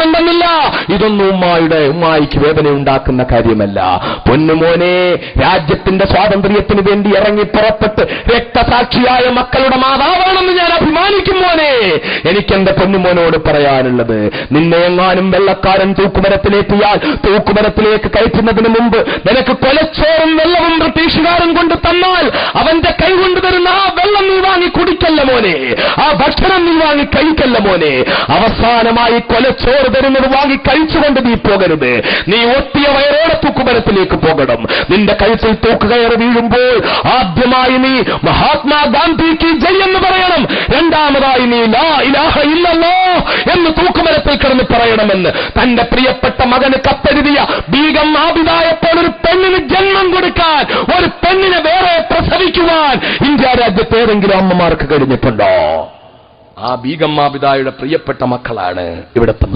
വേദനയുണ്ടെന്നില്ല. ഇതൊന്നും ഉമ്മായിക്ക് വേദന ഉണ്ടാക്കുന്ന കാര്യമല്ല. പൊന്നുമോനെ, രാജ്യത്തിന്റെ സ്വാതന്ത്ര്യത്തിന് വേണ്ടി ഇറങ്ങി പുറപ്പെട്ട് രക്തസാക്ഷിയായ മക്കളുടെ മാതാവാണെന്ന് ഞാൻ അഭിമാനിക്കും മോനെ. എനിക്കെന്റെ പൊന്നുമോനോട് പറയാനുള്ളത്, നിന്നെ എങ്ങാനും വെള്ളക്കാരൻ തൂക്കുമരത്തിലേറ്റിയാൽ തൂക്കുമരത്തിലേക്ക് കയറ്റുന്നതിന് മുമ്പ് നിനക്ക് കൊലച്ചോറും വെള്ളവും ബ്രിട്ടീഷുകാരൻ കൊണ്ട് തന്നാൽ അവന്റെ കൈ കൊണ്ട് തരുന്ന ആ വെള്ളം നീ വാങ്ങി കുടിക്കല്ല മോനെ, ആ ഭക്ഷണം നീ വാങ്ങി കഴിക്കല്ല മോനെ. അവസാനമായി കൊലച്ചോറ് തരുന്നത് വാങ്ങി കഴിച്ചുകൊണ്ട് നീ പോകരുത്. നീ ഒട്ടിയ വയറോടെ തൂക്കുമരത്തിലേക്ക് പോകണം. നിന്റെ കഴുത്തിൽ തൂക്കുകയറ് വീഴുമ്പോൾ ആദ്യമായി നീ മഹാത്മാഗാന്ധിക്ക് ജയ് എന്ന് പറയണം. രണ്ടാമതായി നീ ലാ ഇലാഹ ഇല്ലല്ലാഹ് എന്ന് തൂക്കുമരത്തിൽ കിടന്ന് പറയണമെന്ന് തന്റെ പ്രിയപ്പെട്ട മകന് കത്തെഴുതിയ ബീഗം ആബിദായപ്പോൾ ഒരു പെണ്ണിന് ജന്മം കൊടുക്കാൻ, ഒരു പെണ്ണിനെ വേറെ പ്രസവിക്കുവാൻ ഇന്ത്യ രാജ്യത്ത് ഏതെങ്കിലും അമ്മമാർക്ക് കഴിഞ്ഞിട്ടുണ്ടോ? ആ ബീഗം ആബിദായുടെ പ്രിയപ്പെട്ട മക്കളാണ് ഇവിടുത്തെ